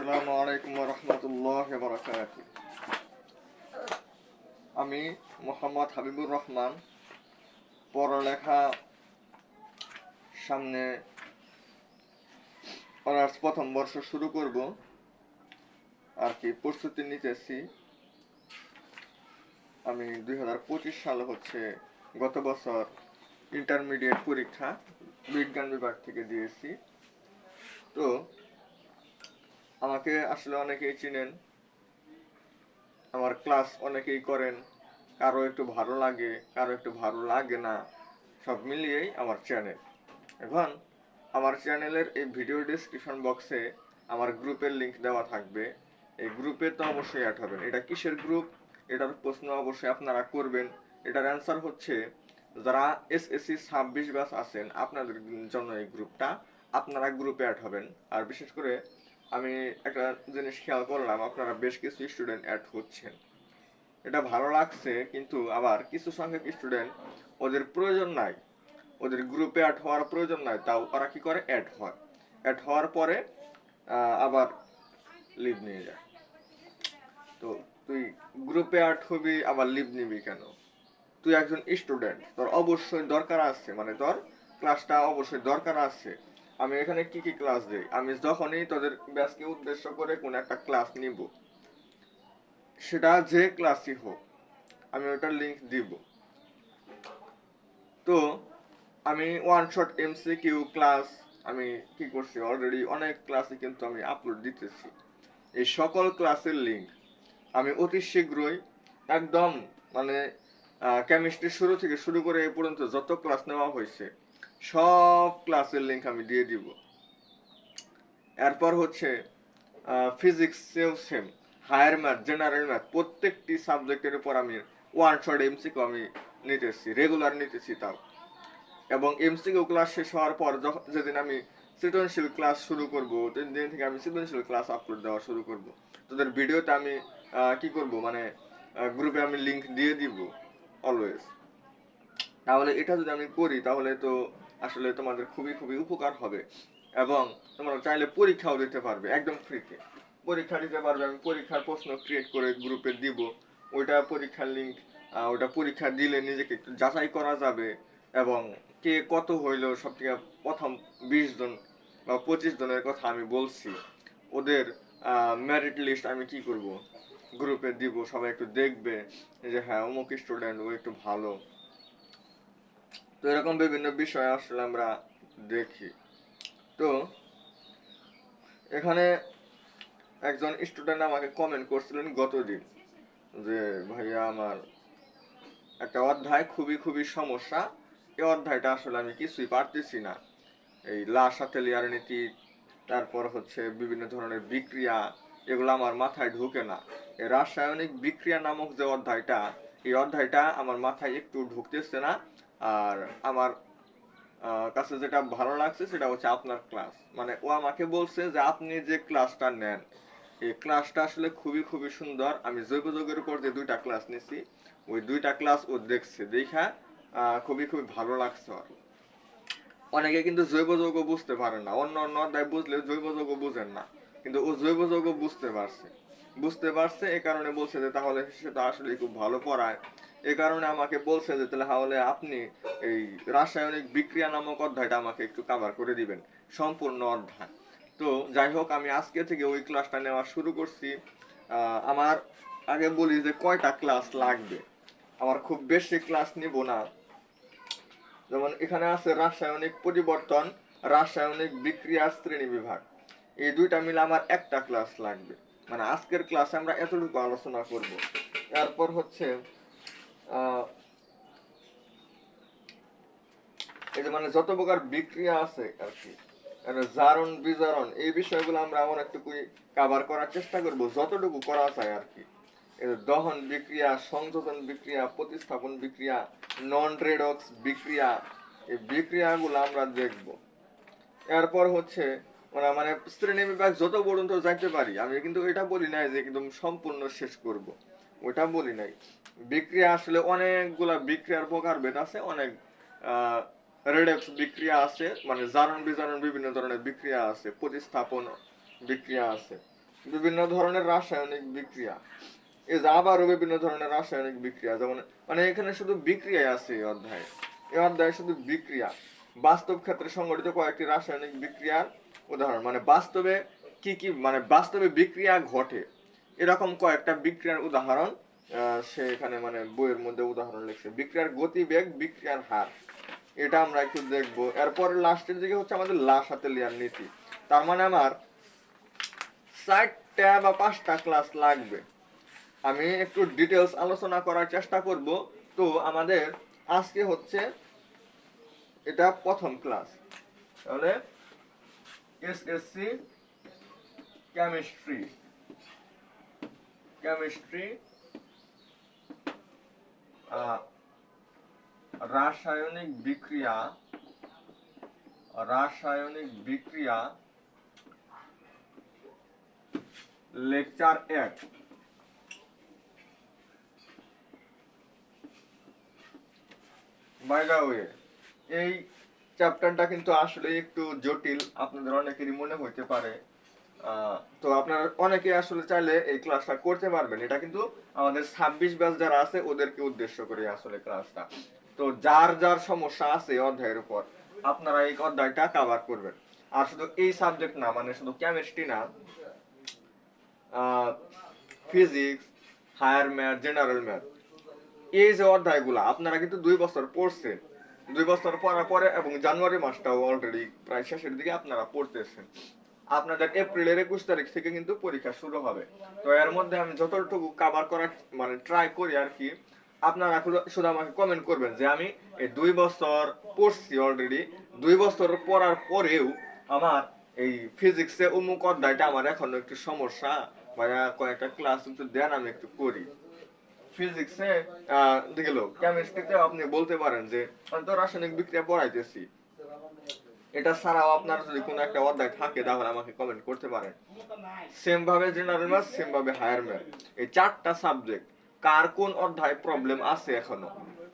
আসসালামু আলাইকুম ওয়া রাহমাতুল্লাহি ওয়া বারাকাতুহু। আমি মোহাম্মদ হাবিবুর রহমান। পড়ালেখা সামনে অনার্স প্রথম বর্ষ শুরু করব আর কি, প্রস্তুতি নিতেছি। আমি 2025 সালে গত বছর ইন্টারমিডিয়েট পরীক্ষা বিজ্ঞান বিভাগ থেকে দিয়েছি। তো আমাকে আসলে অনেকেই চিনেন, আমার ক্লাস অনেকেই করেন, কারো একটু ভালো লাগে, কারো একটু ভালো লাগে না, সব মিলিয়েই আমার চ্যানেল। এখন আমার চ্যানেলের এই ভিডিও ডেসক্রিপশন বক্সে আমার গ্রুপের লিংক দেওয়া থাকবে। এই গ্রুপে তো অবশ্যই অ্যাড হবেন। এটা কিসের গ্রুপ, এটার প্রশ্ন অবশ্যই আপনারা করবেন। এটার অ্যান্সার হচ্ছে, যারা এসএসসি 26 ব্যাচ আছেন আপনাদের জন্য এই গ্রুপটা, আপনারা গ্রুপে অ্যাড হবেন। আর বিশেষ করে আমি একটা জিনিস খেয়াল করলাম, আপনারা বেশ কিছু স্টুডেন্ট অ্যাড হচ্ছেন, এটা ভালো লাগছে। কিন্তু আবার কিছু সংখ্যক স্টুডেন্ট, ওদের প্রয়োজন নাই, ওদের গ্রুপে অ্যাড হওয়ার প্রয়োজন নাই, তাও ওরা কি করে, অ্যাড হয়। অ্যাড হওয়ার পরে আবার লিভ নিয়ে যায়। তো তুই গ্রুপে অ্যাড হবি আবার লিভ নিবি কেন? তুই একজন স্টুডেন্ট, তোর অবশ্যই দরকার আছে, মানে তোর ক্লাসটা অবশ্যই দরকার আছে। আমি এখানে কি কি ক্লাস দিই, আমি যখনই তোদের ব্যাচকে উদ্দেশ্য করে কোন একটা ক্লাস নিব, সেটা যে ক্লাসই হোক, আমি ওটার লিংক দিব। তো আমি ওয়ান শট এমসিকিউ ক্লাস আমি কি করছি, অলরেডি অনেক ক্লাসে কিন্তু আমি আপলোড দিতেছি। এই সকল ক্লাসের লিংক আমি অতি শীঘ্রই, একদম মানে কেমিস্ট্রি শুরু থেকে শুরু করে এ পর্যন্ত যত ক্লাস নেওয়া হয়েছে সব ক্লাসের লিংক আমি দিয়ে দিব। এরপর ফিজিক্সেও same, higher math, general math, প্রত্যেকটি সাবজেক্টের উপর আমি ওয়ান শট এমসিকিউ আমি নিতেছি, রেগুলার নিতেছি তাও। এবং এমসিকিউ ক্লাস শেষ হওয়ার পর যেদিন আমি সৃজনশীল ক্লাস শুরু করব, দিন থেকে আমি সৃজনশীল ক্লাস আপলোড দেওয়া শুরু করব। তোদের ভিডিওতে আমি কি করব, মানে গ্রুপে আমি লিংক দিয়ে দিব অলওয়েজ। তাহলে এটা যদি আমি করি তাহলে তো আসলে তোমাদের খুবই খুবই উপকার হবে। এবং তোমরা চাইলে পরীক্ষাও দিতে পারবে একদম ফ্রিতে। পরীক্ষা দিতে পারবে, আমি পরীক্ষার প্রশ্ন ক্রিয়েট করে গ্রুপে দিব। ওইটা পরীক্ষার লিংক, ওটা পরীক্ষা দিলে নিজেকে একটু যাচাই করা যাবে। এবং কে কত হইলো, সব থেকে প্রথম 20 জন বা 25 জনের কথা আমি বলছি, ওদের মেরিট লিস্ট আমি কি করব, গ্রুপে দিব। সবাই একটু দেখবে যে হ্যাঁ অমুক স্টুডেন্ট ও একটু ভালো। তো এরকম বিভিন্ন বিষয় আসলে আমরা দেখি। তো এখানে একজন স্টুডেন্ট আমাকে কমেন্ট করছিলেন গতদিন যে ভাইয়া আমার একটা অধ্যায় খুবই খুবই সমস্যা, এই অধ্যায়টা আসলে আমি কিছুই পারতেছি না। এই সাথে লেয়ার নীতি, তারপর বিভিন্ন ধরনের বিক্রিয়া, এগুলো আমার মাথায় ঢুকে না। এই রাসায়নিক বিক্রিয়া নামক যে অধ্যায়টা, এই অধ্যায়টা আমার মাথায় একটু ঢুকতেছে না। আর আমার কাছে যেটা ভালো লাগছে সেটা হচ্ছে আপনার ক্লাস। মানে ও আমাকে বলছে যে আপনি যে ক্লাসটা নেন, এই ক্লাসটা আসলে খুবই খুবই সুন্দর। আমি জৈব যৌগের উপর যে 2টা ক্লাস নিছি, ওই 2টা ক্লাস ও দেখছে, দেখা খুবই খুবই ভালো লাগছে। অনেকে কিন্তু জৈব যৌগ বুঝতে পারে না, অন্য অন্য অধ্যায় বুঝলে জৈব যৌগ বুঝেন না, কিন্তু ও জৈব যৌগ বুঝতে পারছে এই কারণে বলছে যে তাহলে সেটা আসলে খুব ভালো পড়ায়। এই কারণে আমাকে বলছে যে তাহলে আপনি এই রাসায়নিক বিক্রিয়া নামক অধ্যায়টা আমাকে একটু কভার করে দিবেন, সম্পূর্ণ অধ্যায়। তো যাই হোক, আমি আজকে থেকে ওই ক্লাসটা নেওয়া শুরু করছি। আমার আগে বলি যে কয়টা ক্লাস লাগবে। আমার খুব বেশি ক্লাস নিব না। যেমন এখানে আছে রাসায়নিক পরিবর্তন, রাসায়নিক বিক্রিয়া শ্রেণী বিভাগ, এই 2টা মিলে আমার একটা ক্লাস লাগবে। মানে আজকের ক্লাসে আমরা এতটুকু আলোচনা করব। এরপর এই যে মানে যত প্রকার বিক্রিয়া আছে আর কি, জারণ বিজারণ, এই বিষয়গুলো আমরা অনেকটুকুই কভার করার চেষ্টা করব, যতটুকু করা যায় আর কি। দহন বিক্রিয়া, সংযোজন বিক্রিয়া, প্রতিস্থাপন বিক্রিয়া, নন রেডক্স বিক্রিয়া, এই বিক্রিয়াগুলো আমরা দেখব। এরপর মানে শ্রেণী বিভাগ যত পর্যন্ত যাইতে পারি, আমি কিন্তু এটা বলি নাই যে একদম সম্পূর্ণ শেষ করব, ওটা বলি নাই। বিক্রিয়া আসলে অনেকগুলা বিক্রিয়ার প্রকারভেদ আছে, অনেক রেডক্স বিক্রিয়া আছে, মানে জারণ বিজারণ বিভিন্ন ধরনের বিক্রিয়া আছে, প্রতিস্থাপন বিক্রিয়া আছে। বিভিন্ন ধরনের রাসায়নিক বিক্রিয়া, এই যে আবারও বিভিন্ন ধরনের রাসায়নিক বিক্রিয়া, যেমন মানে এখানে শুধু বিক্রিয়াই আছে এই অধ্যায়ে। এই অধ্যায়ে শুধু বিক্রিয়া, বাস্তব ক্ষেত্রে সংঘটিত কয়েকটি রাসায়নিক বিক্রিয়ার উদাহরণ, মানে বাস্তবে কি কি মানে বাস্তবে বিক্রিয়া ঘটে এরকম কয়েকটা বিক্রিয়ার উদাহরণ সে এখানে মানে বইয়ের মধ্যে উদাহরণ লিখছে। বিক্রিয়ার গতিবেগ, বিক্রিয়ার হার, এটা আমরা একটু দেখবো। এরপরে লাস্টের দিকে হচ্ছে আমাদের লাসাতেলিয়ার নীতি। তার মানে আমার 4টা বা 5টা ক্লাস লাগবে। আমি একটু ডিটেলস আলোচনা করার চেষ্টা করব। তো আমাদের আজকে হচ্ছে এটা প্রথম ক্লাস, তাহলে এসএসসি কেমিস্ট্রি, কেমিস্ট্রি রাসায়নিক বিক্রিয়া, রাসায়নিক বিক্রিয়া লেকচার 1। বাই দ্য ওয়ে, এই চ্যাপ্টারটা কিন্তু আসলে একটু জটিল, আপনাদের অনেকেরই মনে হইতে পারে। তো আপনারা অনেকে আসলে চাইলে এই ক্লাসটা করতে পারবেন। এটা কিন্তু আমাদের 26 ব্যাচ যারা আছে ওদেরকে উদ্দেশ্য করে আসলে ক্লাসটা। তো যার যার সমস্যা আছে অধ্যায়ের উপর আপনারা এই অধ্যায়টা কভার করবেন। আর শুধু এই সাবজেক্ট না, মানে শুধু কেমিস্ট্রি না, physics, higher math, general math, এই যে অধ্যায়গুলো আপনারা কিন্তু 2 বছর পড়ছেন, 2 বছর পড়ার পরে এবং জানুয়ারি মাসটাও অলরেডি প্রায় শেষের দিকে আপনারা পড়তেছেন। আপনাদের এপ্রিলের 21 তারিখ থেকে কিন্তু পরীক্ষা শুরু হবে। তো এর মধ্যে আমি যতটুকু কভার করার মানে ট্রাই করি আর কি। আপনারা শুধু আমাকে কমেন্ট করবেন যে আমি এই 2 বছর পড়ছি অলরেডি, 2 বছর পড়ার পরেও আমার এই ফিজিক্সে অমুক অধ্যায়টা আমার এখনো একটু সমস্যা, বা কয়েকটা ক্লাস একটু দেন আমি একটু করি। ফিজিক্সে গেল, কেমিস্ট্রিতে আপনি বলতে পারেন যে আমি তো রাসায়নিক বিক্রিয়া পড়াইতেছি, এটা ছাড়াও আপনার যদি কোনো একটা অধ্যায় থাকে তাহলে আমাকে কমেন্ট করতে পারেন। সেম ভাবে জেনারেল ম্যাথ, সেম ভাবে হায়ার ম্যাথ, এই 4টা সাবজেক্ট কার কোন অধ্যায় প্রবলেম আছে এখনো,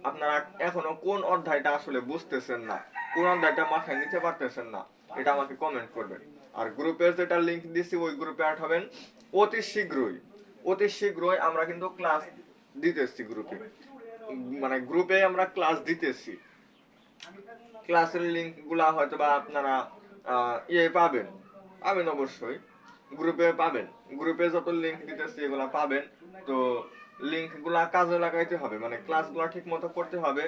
আপনারা এখনো কোন অধ্যায়টা আসলে বুঝতেছেন না, কোন অধ্যায়টা মাথায় নিতে পারতেছেন না, এটা আমাকে কমেন্ট করবেন। আর গ্রুপে যেটা লিংক দিছি ওই গ্রুপে অ্যাড হবেন অতি শীঘ্রই। অতি শীঘ্রই আমরা কিন্তু ক্লাস দিতেছি গ্রুপে, মানে গ্রুপে আমরা ক্লাস দিতেছি। ক্লাসের লিংক গুলা হয়তো বা আপনারা পাবেন, পাবেন অবশ্যই, গ্রুপে পাবেন। গ্রুপে যত লিংক দিতেছি এগুলা পাবেন। তো লিংক গুলা কাজে লাগাইতে হবে, মানে ক্লাসগুলো ঠিক মতো করতে হবে,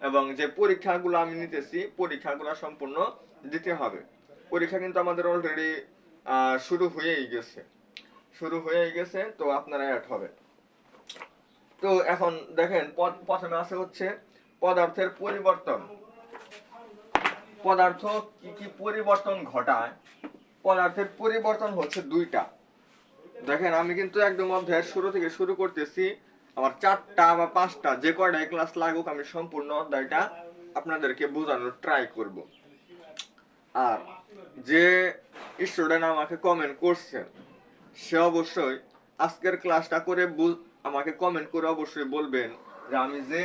এবং যে পরীক্ষাগুলো আমি নিতেছি পরীক্ষাগুলো সম্পূর্ণ দিতে হবে। পরীক্ষা কিন্তু আমাদের অলরেডি শুরু হয়েই গেছে, শুরু হয়েই গেছে। তো আপনারা অ্যাড হবে। তো এখন দেখেন প্রথমে আছে হচ্ছে পদার্থের পরিবর্তন। পদার্থ কি কি পরিবর্তন ঘটায়? পদার্থের পরিবর্তন হচ্ছে 2টা। দেখেন আমি কিন্তু একদম অধ্যায়ের শুরু থেকে শুরু করতেছি। আমার 4টা বা 5টা যে কয়টাই ক্লাস লাগুক আমি সম্পূর্ণ অধ্যায়টা আপনাদেরকে বোঝানোর ট্রাই করব। আর যে স্টুডেন্ট আমাকে কমেন্ট করছেন সে অবশ্যই আজকের ক্লাসটা করে আমাকে কমেন্ট করে অবশ্যই বলবেন যে আমি যে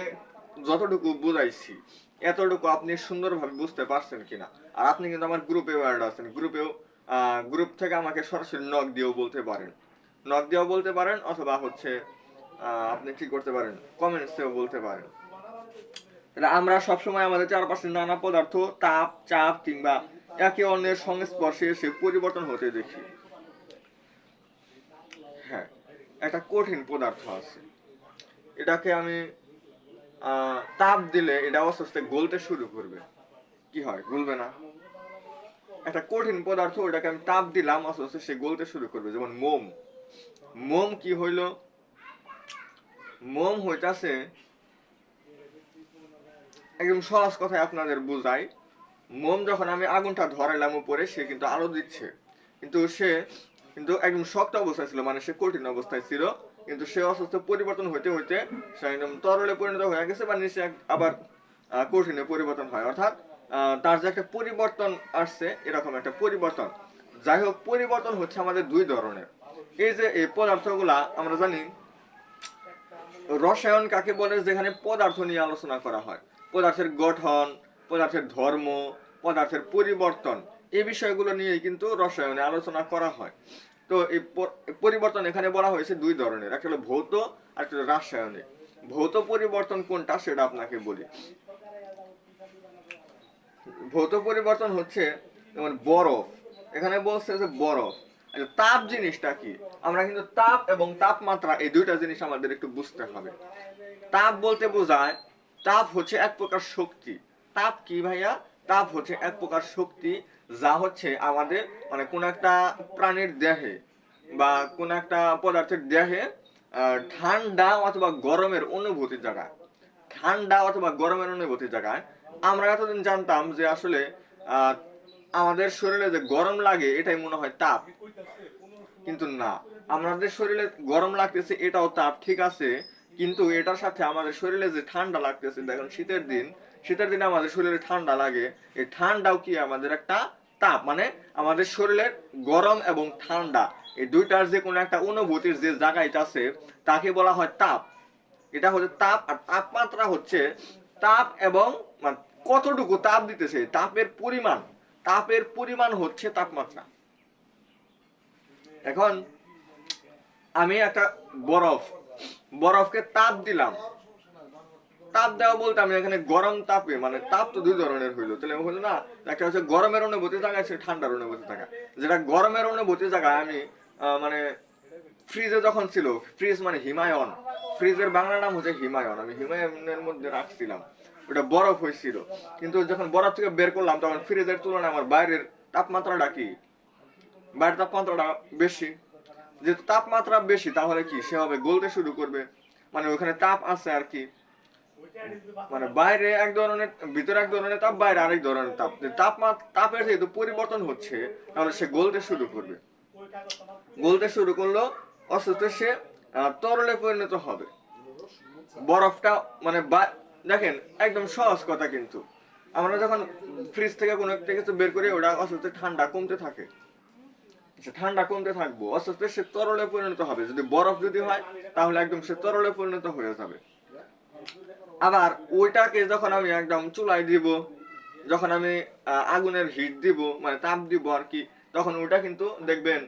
যতটুকু বুঝাইছি এতটুকু আপনি সুন্দরভাবে বুঝতে পারছেন কিনা। আর আপনি কিন্তু আমার গ্রুপেও অ্যাড আছেন, গ্রুপ থেকে আমাকে সরাসরি নক দিয়েও বলতে পারেন, নক দিয়েও বলতে পারেন, অথবা হচ্ছে আপনি কি করতে পারেন কমেন্টসেও বলতে পারেন। আমরা সবসময় আমাদের চারপাশে নানা পদার্থ তাপ, চাপ কিংবা একে অন্যের সংস্পর্শে এসে পরিবর্তন হতে দেখি। হ্যাঁ, একটা কঠিন পদার্থ আছে, এটাকে আমি তাপ দিলে এটা আস্তে আস্তে গলতে শুরু করবে। কি হয়? গলবে না। একটা কঠিন পদার্থ, ওটাকে আমি তাপ দিলাম, আস্তে আস্তে সে গলতে শুরু করবে। যেমন মোম। মোম কি হইল? মোম হইতাছে, একদম সহজ কথায় আপনাদের বুঝাই, মোম যখন আমি আগুনটা ধরাইলাম উপরে সে কিন্তু আলো দিচ্ছে, কিন্তু সে কিন্তু একদম শক্ত অবস্থায় ছিল, মানে সে কঠিন অবস্থায় ছিল, কিন্তু সে অসুস্থ পরিবর্তন হইতে হইতে সে একদম তরলে পরিণত হয়ে গেছে, বা নিচে আবার কঠিনে পরিবর্তন হয়। অর্থাৎ তার যে একটা পরিবর্তন আসছে, এরকম একটা পরিবর্তন। যাই হোক, পরিবর্তন হচ্ছে আমাদের 2 ধরনের। এই যে এই পদার্থগুলা আমরা জানি, রসায়ন কাকে বলে? যেখানে পদার্থ নিয়ে আলোচনা করা হয়, পদার্থের গঠন, পদার্থের ধর্ম, পদার্থের পরিবর্তন, এই বিষয়গুলো নিয়ে কিন্তু রসায়নে আলোচনা করা হয়। তো এই পরিবর্তন এখানে বলা হয়েছে দুই ধরনের, একটা হলো ভৌত আর একটা হলো রাসায়নিক। ভৌত পরিবর্তন কোনটা সেটা আপনাকে বলি। ভৌত পরিবর্তন হচ্ছে যেমন বরফ, এখানে বলছে যে বরফ। আচ্ছা, তাপ জিনিসটা কি? আমরা কিন্তু তাপ এবং তাপমাত্রা এই দুইটা জিনিস আমাদের একটু বুঝতে হবে। তাপ বলতে বোঝায়, তাপ হচ্ছে এক প্রকার শক্তি। তাপ কি ভাইয়া? তাপ হচ্ছে এক প্রকার শক্তি, যা হচ্ছে আমাদের মানে কোন একটা প্রাণীর দেহে বা কোন একটা পদার্থের দেহে ঠান্ডা অথবা গরমের অনুভূতি জায়গায়, ঠান্ডা অথবা গরমের অনুভূতি জায়গায় আমরা এতদিন জানতাম যে আসলে আমাদের শরীরে যে গরম লাগে এটাই মনে হয় তাপ, কিন্তু না, আমাদের শরীরে গরম লাগতেছে এটাও তাপ, ঠিক আছে, কিন্তু এটার সাথে আমাদের শরীরে যে ঠান্ডা লাগতেছে, দেখুন শীতের দিন, শীতের দিনে আমাদের শরীরে ঠান্ডা লাগে, এই ঠান্ডাও কি আমাদের একটা তাপ, মানে আমাদের শরীরের গরম এবং ঠান্ডা এই দুইটার যে কোনো একটা অনুভূতির যে জায়গায় আছে তাকে বলা হয় তাপ। এটা হচ্ছে তাপ। আর তাপমাত্রা হচ্ছে তাপ এবং মানে কতটুকু তাপ দিতেছে, তাপের পরিমাণ, তাপের পরিমাণ হচ্ছে তাপমাত্রা। এখন আমি একটা বরফকে তাপ দিলাম, তাপ দেওয়া বলতে আমি এখানে গরম তাপে, মানে তাপ তো দুই ধরনের হইলো, তাহলে হলো না, একটা হচ্ছে গরমের অনুভূতি জায়গায়, সে ঠান্ডার অনুভূতি জায়গায়। যেটা গরমের অনুভূতি জায়গায় আমি মানে ফ্রিজে যখন ছিল, ফ্রিজ মানে হিমায়ন, ফ্রিজের বাংলা নাম হচ্ছে হিমায়ন, আমি হিমায়নের মধ্যে রাখছিলাম, ওটা বরফ হয়েছিল, কিন্তু যখন বরফ থেকে বের করলাম তখন ফ্রিজের তুলনায় আমার বাইরের তাপমাত্রাটা কি, বাইরের তাপমাত্রাটা বেশি। যেহেতু তাপমাত্রা বেশি তাহলে কি সে হবে গলতে শুরু করবে, মানে ওখানে তাপ আছে আর কি, মানে বাইরে এক ধরনের, ভিতরে এক ধরনের তাপ, বাইরে আরেক ধরনের তাপ, তাপের যেহেতু পরিবর্তন হচ্ছে তাহলে সে গলতে শুরু করবে, গলতে শুরু করলো, অসুস্থ সে তরলে পরিণত হবে। বরফটা মানে দেখেন একদম সহজ কথা, কিন্তু আমরা যখন ফ্রিজ থেকে কোনো একটা কিছু বের করি ওটা অসুস্থ ঠান্ডা কমতে থাকে, ঠান্ডা কমতে থাকবো, আস্তে আস্তে সে তরলে পরিণত হবে। যদি বরফ যদি হয় তাহলে একদম সে তরলে পরিণত হয়ে যাবে। আবার ওইটাকে যখন আমি একদম চুলায় দিব, যখন আমি আগুনের হিট দিব মানে তাপ দিব আর কি, তখন ওটা কিন্তু দেখবেন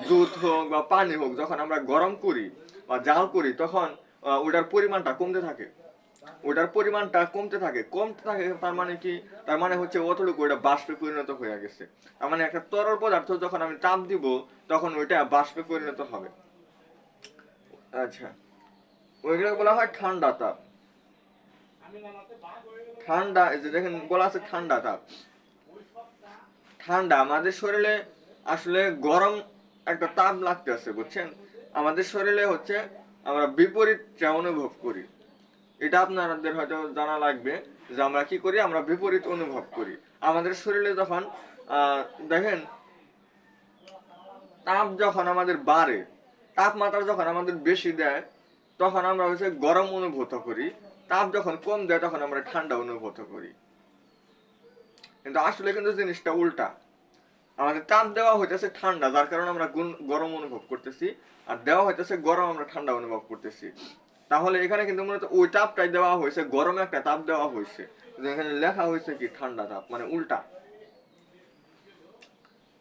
দুধ হোক বা পানি হোক, যখন আমরা গরম করি বা জাল করি তখন ওটার পরিমাণটা কমতে থাকে, ওটার পরিমাণটা কমতে থাকে, কমতে থাকে, তার মানে কি, তার মানে হচ্ছে অতটুকু ওটা বাষ্পে পরিণত হয়ে গেছে। তার মানে একটা তরল পদার্থ যখন আমি তাপ দিব তখন ওইটা বাষ্পে পরিণত হবে। আচ্ছা, ওইগুলো বলা হয় ঠান্ডা তাপ। ঠান্ডা, এই যে দেখেন বলা আছে ঠান্ডা তাপ। ঠান্ডা আমাদের শরীরে আসলে গরম একটা তাপ লাগতেছে, বুঝছেন, আমাদের শরীরে হচ্ছে আমরা বিপরীতটা অনুভব করি। এটা আপনাদের হয়তো জানা লাগবে যে আমরা কি করি, আমরা বিপরীত অনুভব করি। আমাদের শরীরে যখন দেখেন তাপ যখন আমাদের বাড়ে, তাপমাত্রা যখন আমাদের বেশি দেয় তখন আমরা হচ্ছে গরম অনুভূত করি, তাপ যখন কম দেয় তখন আমরা ঠান্ডা অনুভূত করি। কিন্তু আসলে কিন্তু জিনিসটা উল্টা, আমাদের তাপ দেওয়া হইতেছে ঠান্ডা, যার কারণে আমরা গরম অনুভব করতেছি, আর দেওয়া হইতেছে গরম, আমরা ঠান্ডা অনুভব করতেছি। তাহলে এখানে কিন্তু মূলত ওই তাপটাই দেওয়া হয়েছে, গরমে একটা তাপ দেওয়া হয়েছে, এখানে লেখা হয়েছে কি ঠান্ডা তাপ, মানে উল্টা।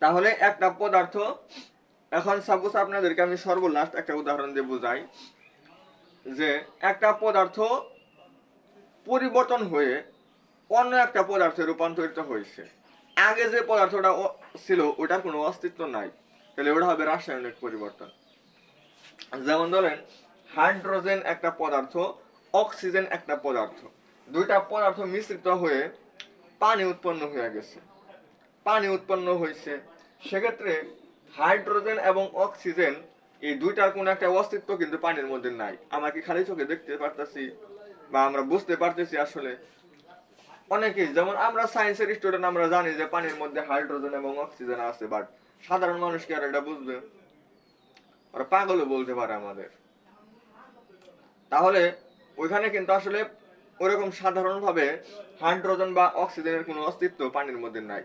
তাহলে একটা পদার্থ, এখন সাপোজ আপনাদেরকে আমি সর্বলাস্ট একটা উদাহরণ দিয়ে বুঝাই, যে একটা পদার্থ পরিবর্তন হয়ে অন্য একটা পদার্থে রূপান্তরিত হয়েছে, আগে যে পদার্থটা ছিল ওটার কোনো অস্তিত্ব নাই, তাহলে ওটা হবে রাসায়নিক পরিবর্তন। যেমন ধরেন হাইড্রোজেন একটা পদার্থ, অক্সিজেন একটা পদার্থ, দুইটা পদার্থ মিশ্রিত হয়ে পানি উৎপন্ন হয়ে গেছে, পানি উৎপন্ন হয়েছে, সেক্ষেত্রে হাইড্রোজেন এবং অক্সিজেন এই দুইটার কোনো একটা অস্তিত্ব কিন্তু পানির মধ্যে নাই। আমরা কি খালি চোখে দেখতে পারতেছি বা আমরা বুঝতে পারতেছি? আসলে অনেকেই, যেমন আমরা সায়েন্সের স্টুডেন্ট, আমরা জানি যে পানির মধ্যে হাইড্রোজেন এবং অক্সিজেন আছে, বাট সাধারণ মানুষ কি আর এটা বুঝবে? ওরা পাগলও বলতে পারে আমাদের। তাহলে ওইখানে কিন্তু আসলে ওরকম সাধারণভাবে হাইড্রোজেন বা অক্সিজেনের কোনো অস্তিত্ব পানির মধ্যে নাই,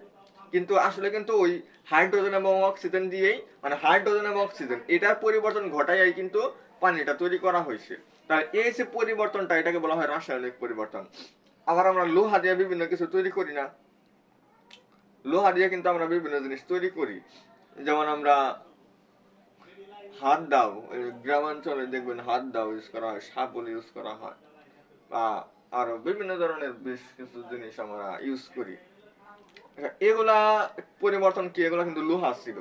কিন্তু আসলে কিন্তু ওই হাইড্রোজেন এবং অক্সিজেন দিয়েই, মানে হাইড্রোজেন এবং অক্সিজেন এটার পরিবর্তন ঘটাই কিন্তু পানিটা তৈরি করা হয়েছে। তাহলে এই যে পরিবর্তনটা, এটাকে বলা হয় রাসায়নিক পরিবর্তন। আবার আমরা লোহা দিয়ে বিভিন্ন কিছু তৈরি করি না, লোহা দিয়ে কিন্তু আমরা বিভিন্ন জিনিস তৈরি করি, যেমন আমরা হাত দাও, গ্রামাঞ্চলে দেখবেন হাত দাও ইউজ করা হয়, শাবল ইউজ করা হয়, বা আরো বিভিন্ন ধরনের বেশ কিছু জিনিস আমরা ইউজ করি। এগুলা পরিবর্তন কি, এগুলা কিন্তু লোহা ছিল,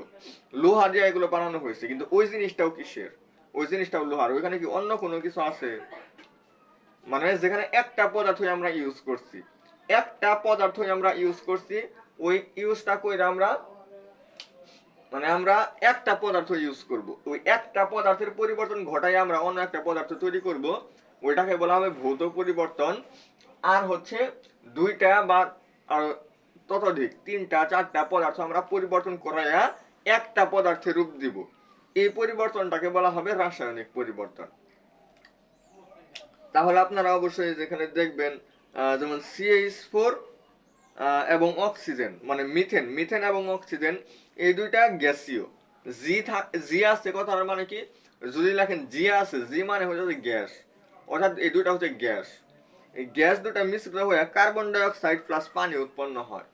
লোহা দিয়ে এগুলো বানানো হয়েছে, কিন্তু ওই জিনিসটাও কিসের, ওই জিনিসটাও লোহার। ওইখানে কি অন্য কোনো কিছু আছে? মানে যেখানে একটা পদার্থই আমরা ইউজ করছি, একটা পদার্থই আমরা ইউজ করছি, ওই ইউজটা কইরা আমরা, মানে আমরা একটা পদার্থ ইউজ করব, ওই একটা পদার্থের পরিবর্তন ঘটাই আমরা অন্য একটা পদার্থ তৈরি করব, ওইটাকে বলা হবে ভৌত পরিবর্তন। আর হচ্ছে দুইটা বা আর ততোধিক তিনটা চারটা পদার্থ আমরা পরিবর্তন করাইয়া একটা পদার্থের রূপ দিব, এই পরিবর্তনটাকে বলা হবে রাসায়নিক পরিবর্তন। তাহলে আপনারা অবশ্যই যেখানে দেখবেন যেমন CH4 এবং অক্সিজেন, মানে মিথেন, মিথেন এবং অক্সিজেন এই দুইটা গ্যাসীয়। জি আছে, কথার মানে কি, যদি লেখেন জি আছে, জি মানে হচ্ছে গ্যাস, অর্থাৎ এই দুইটা হচ্ছে গ্যাস। এই গ্যাস দুটা মিশ্রিত হয়ে কার্বন ডাই অক্সাইড প্লাস পানি উৎপন্ন হয়।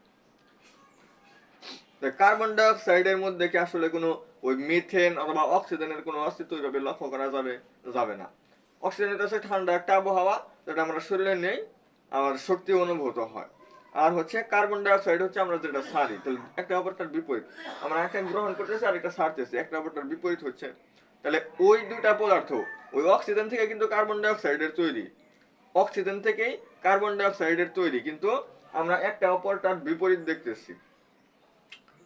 কার্বন ডাই অক্সাইডের মধ্যে কি আসলে কোনো ওই মিথেন অথবা অক্সিজেনের কোনো অস্তিত্ব হিসাবে লক্ষ্য করা যাবে? যাবে না। অক্সিজেনের কাছে ঠান্ডা একটা আবহাওয়া, যেটা আমরা শরীরে নেই, আমার শক্তি অনুভূত হয়। আর হচ্ছে কার্বন ডাই অক্সাইড হচ্ছে আমরা যেটা ছাড়ি, তাহলে একটা অপরটার বিপরীত, আমরা একটা গ্রহণ করতেছি আর একটা ছাড়তেছি, একটা অপরটার বিপরীত হচ্ছে। তাহলে ওই দুইটা পদার্থ, ওই অক্সিজেন থেকে কিন্তু কার্বন ডাই অক্সাইডের তৈরি, অক্সিজেন থেকেই কার্বন ডাই অক্সাইডের তৈরি, কিন্তু আমরা একটা অপরটার বিপরীত দেখতেছি।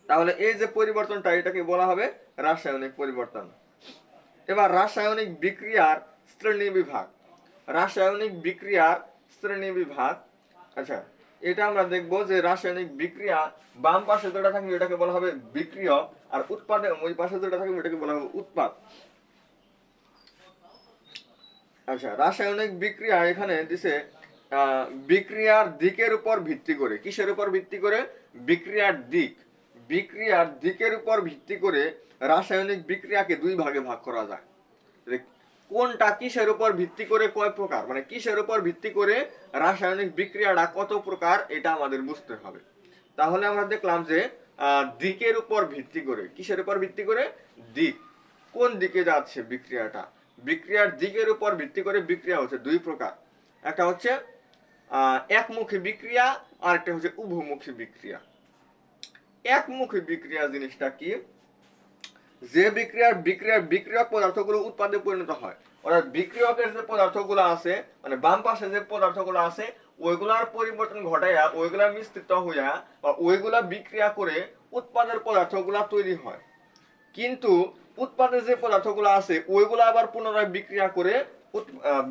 তাহলে এই যে পরিবর্তনটা, এটাকে বলা হবে রাসায়নিক পরিবর্তন। এবার রাসায়নিক বিক্রিয়ার শ্রেণী বিভাগ, রাসায়নিক বিক্রিয়ার শ্রেণী বিভাগ। আচ্ছা, এটা আমরা দেখব যে রাসায়নিক বিক্রিয়া, বাম পাশে যেটা থাকবে এটাকে বলা হবে বিক্রিয়ক, আর উৎপাদন ওই পাশে যেটা থাকবে এটাকে বলা হবে উৎপাদ। আচ্ছা, রাসায়নিক বিক্রিয়া এখানে দিছে বিক্রিয়ার দিকের উপর ভিত্তি করে। কিসের উপর ভিত্তি করে? বিক্রিয়ার দিক। বিক্রিয়ার দিকের উপর ভিত্তি করে রাসায়নিক বিক্রিয়াকে দুই ভাগে ভাগ করা যায়। কোনটা কিসের উপর ভিত্তি করে কয় প্রকার, মানে কিসের উপর ভিত্তি করে রাসায়নিক বিক্রিয়াটা কত প্রকার, এটা আমাদের বুঝতে হবে। তাহলে আমরা দেখলাম যে দিকের উপর ভিত্তি করে, কিসের উপর ভিত্তি করে? দিক, কোন দিকে যাচ্ছে বিক্রিয়াটা, বিক্রিয়ার দিকের উপর ভিত্তি করে বিক্রিয়া হচ্ছে দুই প্রকার। একটা হচ্ছে একমুখী বিক্রিয়া, আর একটা হচ্ছে উভমুখী বিক্রিয়া। একমুখী বিক্রিয়া জিনিসটা কি? যে বিক্রিয়ার বিক্রিয়ক পদার্থগুলো উৎপাদে পরিণত হয়, অর্থাৎ বিক্রিয়কের যে পদার্থগুলো আছে, মানে বাম পাশে যে পদার্থগুলো আছে, ওইগুলার পরিবর্তন ঘটাইয়া ওইগুলা মিশ্রিত হইয়া বা ওইগুলা বিক্রিয়া করে উৎপাদের পদার্থগুলা তৈরি হয়। কিন্তু উৎপাদে যে পদার্থগুলো আছে ওইগুলো আবার পুনরায় বিক্রিয়া করে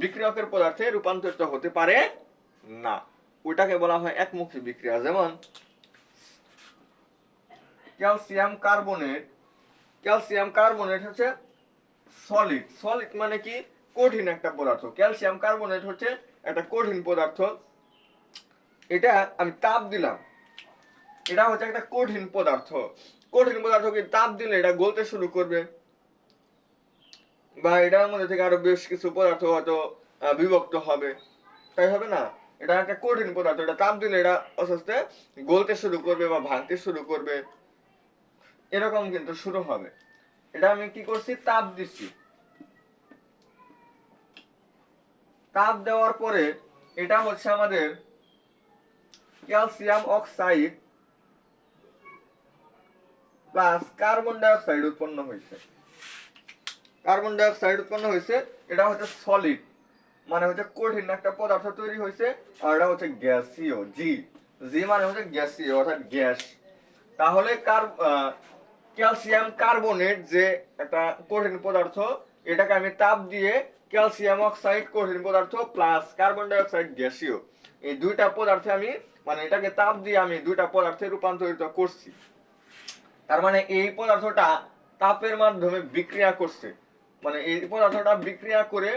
বিক্রিয়কের পদার্থে রূপান্তরিত হতে পারে না, ওইটাকে বলা হয় একমুখী বিক্রিয়া। যেমন ক্যালসিয়াম কার্বনেট, ক্যালসিয়াম কার্বনেট হচ্ছে সলিড, সলিড মানে কি, কঠিন একটা পদার্থ। ক্যালসিয়াম কার্বনেট হচ্ছে একটা কঠিন পদার্থ, এটা আমি তাপ দিলাম, এটা হচ্ছে একটা কঠিন পদার্থ। কঠিন পদার্থকে তাপ দিলে এটা গলতে শুরু করবে, বা এটার মধ্যে থেকে আরো বেশ কিছু পদার্থ হয়তো বিভক্ত হবে, তাই হবে না? এটা একটা কঠিন পদার্থ, এটা তাপ দিলে এটা আস্তে আস্তে গলতে শুরু করবে বা ভাঙতে শুরু করবে, এরকম কিন্তু শুরু হবে। এটা আমি কি করছি, তাপ দিচ্ছি, তাপ দেওয়ার পরে এটা হচ্ছে আমাদের calcium oxide plus carbon die oxide উৎপন্ন হয়েছে। কার্বন ডাই অক্সাইড উৎপন্ন হয়েছে, এটা হচ্ছে সলিড, মানে হচ্ছে কঠিন একটা পদার্থ তৈরি হয়েছে, আর এটা হচ্ছে গ্যাসীয়। জি, জি মানে হচ্ছে গ্যাসীয়, অর্থাৎ গ্যাস। তাহলে ক্যালসিয়াম কার্বনেট যে একটা কঠিন পদার্থ, এটাকে আমি তাপ দিয়ে ক্যালসিয়াম অক্সাইড কঠিন পদার্থ প্লাস কার্বন ডাই অক্সাইড গ্যাসীয়, এই দুইটা পদার্থে আমি, মানে এটাকে তাপ দিয়ে আমি দুইটা পদার্থে রূপান্তরিত করছি। তার মানে এই পদার্থটা তাপের মাধ্যমে বিক্রিয়া করছে, মানে এই পদার্থটা বিক্রিয়া করে,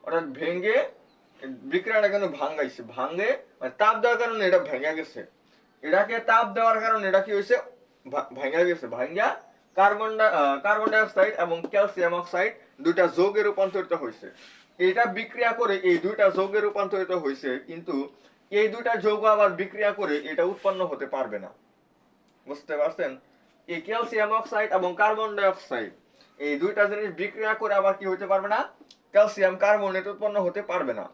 অর্থাৎ ভেঙে, বিক্রিয়াটা কেন ভাঙাইছে, ভাঙে মানে তাপ দেওয়ার কারণে এটা ভেঙে গেছে, এটাকে তাপ দেওয়ার কারণে এটা কি হয়েছে, ভেঙে গেছে, ভাঙা কার্বন ডাই অক্সাইড এবং ক্যালসিয়াম অক্সাইড দুইটা যৌগে রূপান্তরিত হয়েছে। এটা বিক্রিয়া করে এই দুইটা যৌগে রূপান্তরিত হয়েছে, কিন্তু এই দুইটা যৌগ আবার বিক্রিয়া করে এটা উৎপন্ন হতে পারবে না। বুঝতে পারছেন? এই ক্যালসিয়াম অক্সাইড এবং কার্বন ডাই অক্সাইড এই দুইটা জিনিস বিক্রিয়া করে আবার কি হতে পারবে না, ক্যালসিয়াম কার্বনেট উৎপন্ন হতে পারবে না।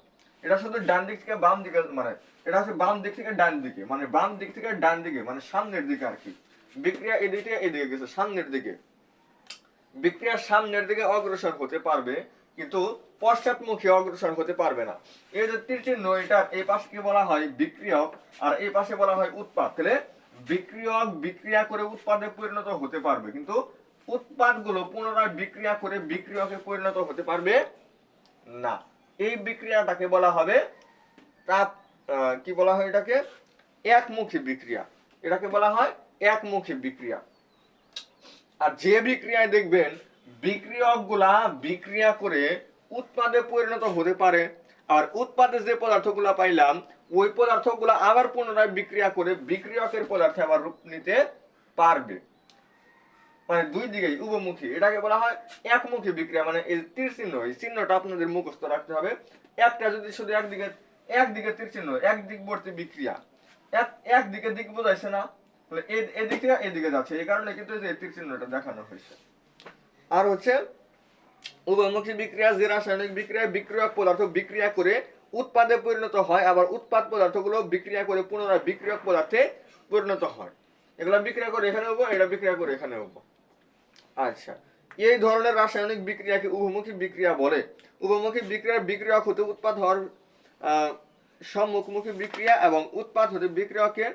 এটা শুধু ডান দিক থেকে বাম দিকে, মানে এটা হচ্ছে বাম দিক থেকে ডান দিকে, মানে বাম দিক থেকে ডান দিকে, মানে সামনের দিকে আর কি। বিক্রিয়া এদিকে এদিকে গেছে সামনের দিকে, বিক্রিয়া সামনের দিকে অগ্রসর হতে পারবে, কিন্তু পশ্চাৎমুখী অগ্রসর হতে পারবে না। এই যে তীর চিহ্ন, এটা এই পাশকে বলা হয় বিক্রিয়ক আর এই পাশে বলা হয় উৎপাদ। তাহলে বিক্রিয়ক বিক্রিয়া করে উৎপাদে পরিণত হতে পারবে, কিন্তু উৎপাদগুলো পুনরায় বিক্রিয়া করে বিক্রিয়কে পরিণত হতে পারবে না। এই বিক্রিয়াটাকে বলা হবে তাপ, কি বলা হয় এটাকে, একমুখী বিক্রিয়া। এটাকে বলা হয় একমুখী বিক্রিয়া। আর যে বিক্রিয়ায় দেখবেন বিক্রিয়ক গুলা বিক্রিয়া করে উৎপাদে পরিণত হতে পারে, আর উৎপাদে যে পদার্থগুলা পাইলাম ওই পদার্থগুলা আবার পুনরায় বিক্রিয়া করে বিক্রিয়কের পদার্থে আবার রূপ নিতে পারবে, মানে দুই দিকেই উভমুখী। এটাকে বলা হয় একমুখী বিক্রিয়া। মানে এই তীর চিহ্ন, এই চিহ্নটা আপনাদের মুখস্থ রাখতে হবে। একটা যদি শুধু একদিকে তীর চিহ্ন, একদিকবর্তী বিক্রিয়া, একদিকে দিক বোঝাইছে না, এদিক থেকে এদিকে যাচ্ছে, এই কারণে কিন্তু এই তীর চিহ্নটা দেখানো হয়েছে। আর হচ্ছে উভয়মুখী বিক্রিয়া, যে রাসায়নিক বিক্রিয়ায় বিক্রিয়ক পদার্থ বিক্রিয়া করে উৎপাদে পরিণত হয়, আবার উৎপাদ পদার্থগুলো বিক্রিয়া করে পুনরায় বিক্রিয়ক পদার্থে পরিণত হয়। এগুলো বিক্রিয়া করে এখানে হবো, এটা বিক্রিয়া করে এখানে হবো। আচ্ছা, এই ধরনের রাসায়নিক বিক্রিয়াকে উভমুখী বিক্রিয়া বলে। উভমুখী বিক্রিয়ার বিক্রিয়ক হতে উৎপাদ হওয়ার সম্মুখমুখী বিক্রিয়া এবং উৎপাদ হতে বিক্রিয়কে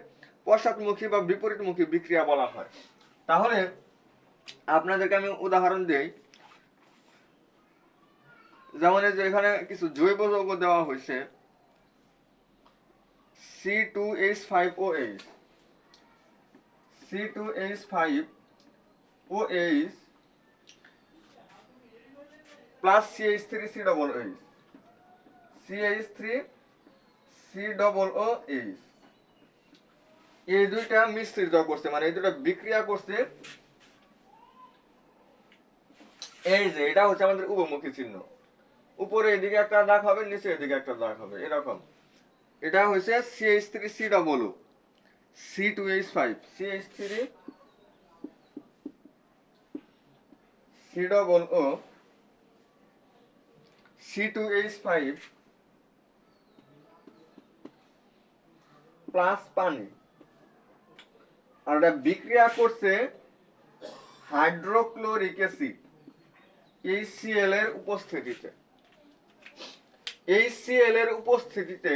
পশ্চাৎমুখী বা বিপরীতমুখী বিক্রিয়া বলা হয়। তাহলে আপনাদেরকে আমি উদাহরণ দেই, যেমন এই যে এখানে কিছু জৈব যৌগ দেওয়া হয়েছে, C2H5OH, C2H5OH plus CH3COOH, CH3COOH, এই দুইটা মিশ্রিত করছে, মানে এই দুইটা বিক্রিয়া করছে। এই যে এটা হচ্ছে আমাদের উভমুখী চিহ্ন, উপরে এদিকে একটা দাগ হবে, নিচে এদিকে একটা দাগ হবে, এরকম। এটা হচ্ছে CH3COO, C2H5, CH3COO, C2H5 plus পানি। আর এটা বিক্রিয়া করছে হাইড্রোক্লোরিক অ্যাসিড HCl এর উপস্থিতিতে। HCl এর উপস্থিতিতে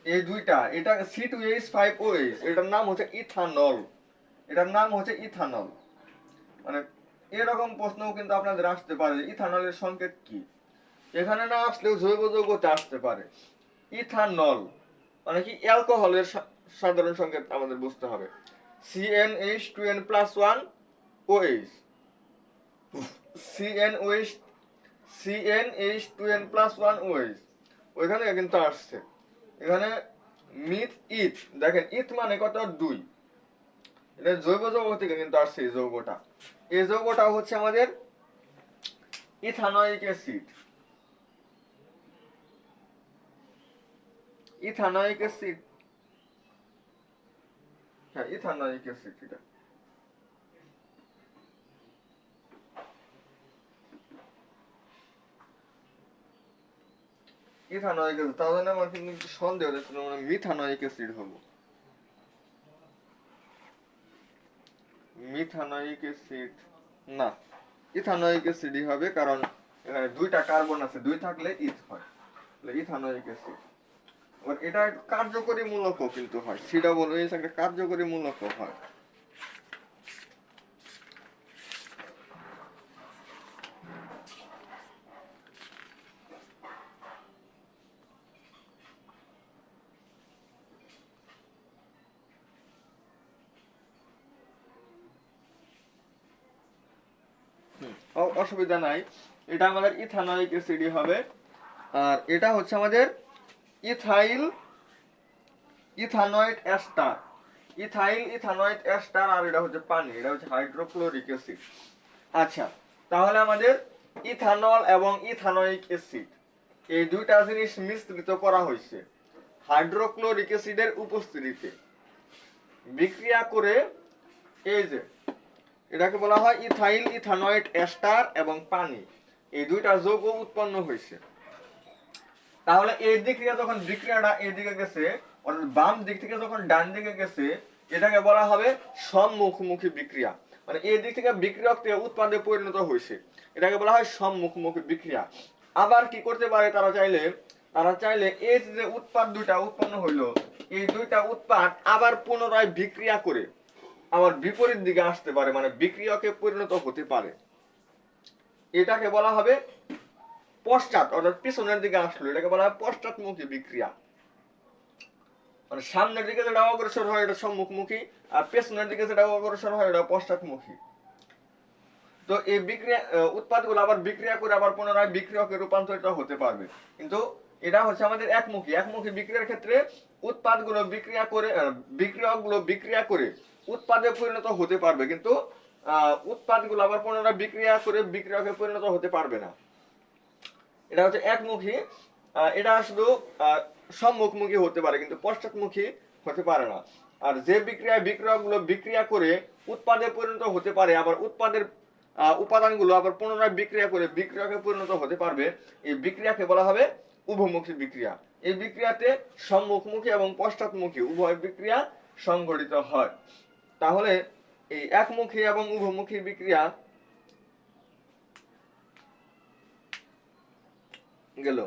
এই দুইটা, এটা C2H5OH, এটার নাম হচ্ছে ইথানল, এটার নাম হচ্ছে ইথানল। মানে এরকম প্রশ্নও কিন্তু আপনাদের আসতে পারে, ইথানলের সংকেত কি। এখানে না আসলেও জৈব যৌগতে আসতে পারে। ইথানল মানে কি, অ্যালকোহলের সাধারণ সংকেত আমাদের বুঝতে হবে, CnH2n+1OH, CnH2n+1OH, ওইখানে কিন্তু আসছে। এখানে মিথ ইথ, দেখেন ইথ মানে কত, 2, এটা জৈব যৌগ থেকে কিন্তু আসছে এই যৌগটা। এই যৌগটা হচ্ছে আমাদের ইথানোয়িক অ্যাসিড, ইথানোয়িক অ্যাসিড, হ্যাঁ ইথানোয়িক অ্যাসিড। এটা ইথানোয়িক অ্যাসিড, তাহলে আমার কিন্তু একটু সন্দেহ হচ্ছে, মানে মিথানোয়িক অ্যাসিড হবো, মিথানোয়িক অ্যাসিড না, ইথানোয়িক অ্যাসিডই হবে, কারণ এখানে দুইটা কার্বন আছে, দুই থাকলে ইথ হয়, তাহলে ইথানোয়িক অ্যাসিড। আর এটা কার্যকরী মূলকও কিন্তু হয়, COOH একটা কার্যকরী মূলকও হয়। অসুবিধা নাই, এটা আমাদের ইথানোয়িক অ্যাসিডই হবে। আর এটা হচ্ছে আমাদের ইথানয়েড এস্টার, ইথানয়েড এস্টার, আর এটা হচ্ছে পানি, এটা হচ্ছে হাইড্রোক্লোরিক অ্যাসিড। আচ্ছা, তাহলে আমাদের ইথানল এবং ইথানোয়িক অ্যাসিড এই দুইটা জিনিস মিশ্রিত করা হয়েছে হাইড্রোক্লোরিক অ্যাসিডের উপস্থিতিতে, বিক্রিয়া করে এই যে এটাকে বলা হয় ইথাইল ইথানয়েড এস্টার এবং পানি, এই দুইটা যৌগ উৎপন্ন হয়েছে। তাহলে এই দিক থেকে যখন বিক্রিয়াটা এদিকে গেছে, অর্থাৎ বাম দিক থেকে যখন ডান দিকে গেছে, এটাকে বলা হবে সম্মুখমুখী বিক্রিয়া। মানে এই দিক থেকে বিক্রিয়ক থেকে উৎপাদে পরিণত হয়েছে, এটাকে বলা হয় সম্মুখমুখী বিক্রিয়া। আবার কি করতে পারে তারা চাইলে এই যে উৎপাদ দুইটা উৎপন্ন হইলো, এই দুইটা উৎপাদ আবার পুনরায় বিক্রিয়া করে আবার বিপরীত দিকে আসতে পারে, মানে বিক্রিয়কে পরিণত হতে পারে। এটাকে বলা হবে পশ্চাৎ, অর্থাৎ পিছনের দিকে আসলো, এটাকে বলা হয় পশ্চাৎমুখী বিক্রিয়া। মানে সামনের দিকে যেটা অগ্রসর হয় এটা সম্মুখমুখী, আর পেছনের দিকে যেটা অগ্রসর হয় এটা পশ্চাৎমুখী। তো এই বিক্রিয়া উৎপাদগুলো আবার বিক্রিয়া করে আবার পুনরায় বিক্রিয়কে রূপান্তরিত হতে পারবে। কিন্তু এটা হচ্ছে আমাদের একমুখী বিক্রিয়ার ক্ষেত্রে উৎপাদগুলো বিক্রিয়কগুলো বিক্রিয়া করে উৎপাদে পরিণত হতে পারবে, কিন্তু উৎপাদগুলো আবার পুনরায় বিক্রিয়া করে বিক্রিয়কে পরিণত হতে পারবে না। এটা হচ্ছে একমুখী, এটা শুধু সম্মুখমুখী হতে পারে কিন্তু পশ্চাৎমুখী হতে পারে না। আর যে বিক্রিয়কগুলো বিক্রিয়া করে উৎপাদে পরিণত হতে পারে, আবার উৎপাদের উপাদানগুলো আবার পুনরায় বিক্রিয়া করে বিক্রিয়কে পরিণত হতে পারবে, এই বিক্রিয়াকে বলা হবে উভমুখী বিক্রিয়া। এই বিক্রিয়াতে সম্মুখমুখী এবং পশ্চাৎমুখী উভয় বিক্রিয়া সংঘটিত হয়। তাহলে এই একমুখী এবং উভমুখী বিক্রিয়া গেল।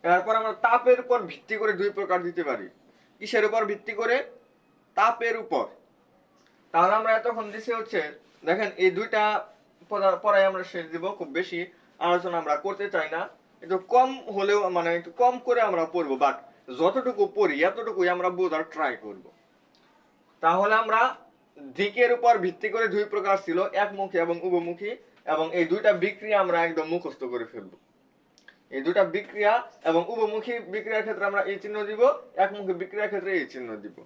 এরপর আমরা তাপের উপর ভিত্তি করে দুই প্রকার দিতে পারি। কিসের উপর ভিত্তি করে? তাপের উপর। তাহলে আমরা এতক্ষণ দিছি হচ্ছে, দেখেন এই দুইটা পড়াই আমরা শেষ দিব, খুব বেশি আলোচনা আমরা করতে চাই না, একটু কম হলেও মানে একটু কম করে আমরা পড়বো, বাট যতটুকু পড়ি এতটুকুই আমরা বোঝার ট্রাই করব। তাহলে আমরা দিকের উপর ভিত্তি করে দুই প্রকার ছিল, একমুখী এবং উভমুখী, এবং এই দুইটা বিক্রিয়া আমরা একদম মুখস্থ করে ফেলবো। এই দুটা বিক্রিয়া এবং উভমুখী বিক্রিয়ার ক্ষেত্রে আমরা এই চিহ্ন দিব, একমুখী বিক্রিয়ার ক্ষেত্রে এই চিহ্ন দিব।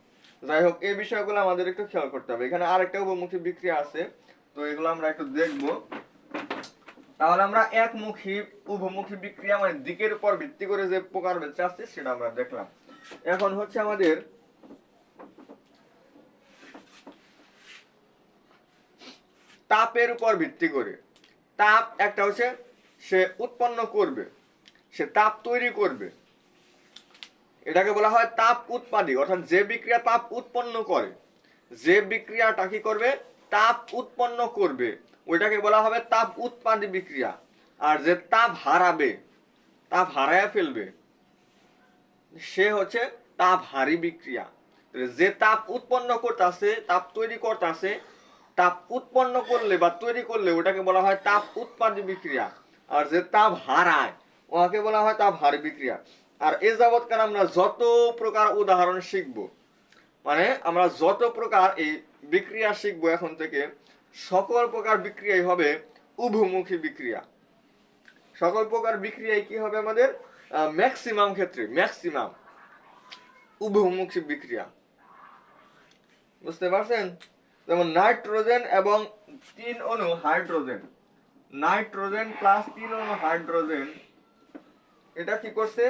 যাই হোক, এই বিষয়গুলো আমাদের একটু খেয়াল করতে হবে। এখানে আরেকটা উভমুখী বিক্রিয়া আছে, তো এগুলো আমরা একটু দেখব। তাহলে আমরা একমুখী উভমুখী বিক্রিয়া মানে দিকের উপর ভিত্তি করে যে প্রকারভেদ আছে সেটা আমরা দেখলাম। এখন হচ্ছে আমাদের তাপের উপর ভিত্তি করে। তাপ একটা হচ্ছে সে উৎপন্ন করবে, সে তাপ তৈরি করবে, এটাকে বলা হয় তাপ উৎপাদী। অর্থাৎ যে বিক্রিয়া তাপ উৎপন্ন করে, যে বিক্রিয়াটা কি করবে? তাপ উৎপন্ন করবে, ওইটাকে বলা হবে তাপ উৎপাদী বিক্রিয়া। আর যে তাপ হারাবে, তাপ হারায় ফেলবে, সে হচ্ছে তাপ হারি বিক্রিয়া। যে তাপ উৎপন্ন করতেছে, তাপ তৈরি করতেছে, তাপ উৎপন্ন করলে বা তৈরি করলে ওটাকে বলা হয় তাপ উৎপাদী বিক্রিয়া। আর যে তাপ হারায় ওকে বলা হয় তাপ হারি বিক্রিয়া। আর এ যাবৎকাল আমরা যত প্রকার উদাহরণ শিখব, মানে আমরা যত প্রকার এই বিক্রিয়া শিখবো এখন থেকে, সকল প্রকার বিক্রিয়াই হবে উভমুখী বিক্রিয়া। সকল প্রকার বিক্রিয়াই কি হবে আমাদের? ম্যাক্সিমাম ক্ষেত্রে ম্যাক্সিমাম উভমুখী বিক্রিয়া। বুঝতে পারছেন? যেমন নাইট্রোজেন এবং 3 অণু হাইড্রোজেন, নাইট্রোজেন প্লাস 3 অণু হাইড্রোজেন, এটা কি করছে?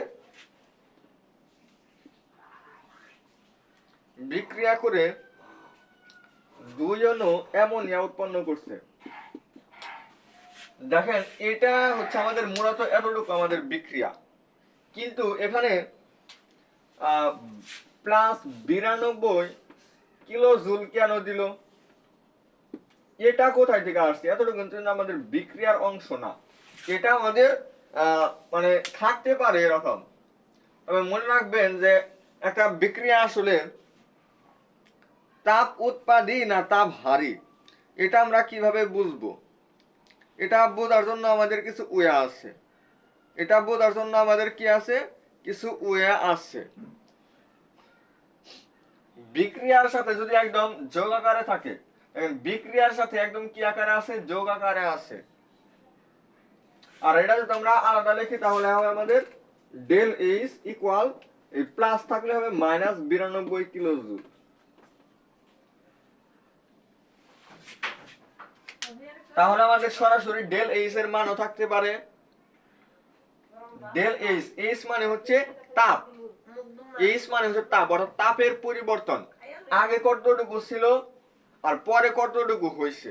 বিক্রিয়া করে 2 অণু অ্যামোনিয়া উৎপন্ন করছে। দেখেন, এটা হচ্ছে আমাদের মূলত এতটুকু আমাদের বিক্রিয়া, কিন্তু এখানে প্লাস 92 কিলো জুল কেন দিল? এটা কোথায় থেকে আসছে? এতটুকু কিন্তু আমাদের বিক্রিয়ার অংশ না, এটা আমাদের মানে থাকতে পারে এরকম। তবে মনে রাখবেন যে একটা বিক্রিয়া আসলে তাপ উৎপাদী না তাপ হারি, এটা আমরা কিভাবে বুঝবো? এটা বোঝার জন্য আমাদের কিছু ওয়ে আছে, এটা বোঝার জন্য আমাদের কি আছে? কিছু ওয়ে আছে। বিক্রিয়ার সাথে যদি একদম যোগ আকারে থাকে, বিক্রিয়ার সাথে একদম কি আকারে আছে? যোগ আকারে আছে। আর এটা যদি আমরা আলাদা লিখি তাহলে হবে আমাদের ডেল এইচ ইকুয়াল, এই প্লাস থাকলে হবে মাইনাস 92 কিলো জুল। তাহলে আমাদের সরাসরি ডেল এইচ এর মানও থাকতে পারে ডেল এইচ, এইচ মানে হচ্ছে তাপ, এইচ মানে হচ্ছে তাপ, অর্থাৎ তাপের পরিবর্তন। আগে কতটুকু ছিল আর পরে কতটুকু হয়েছে,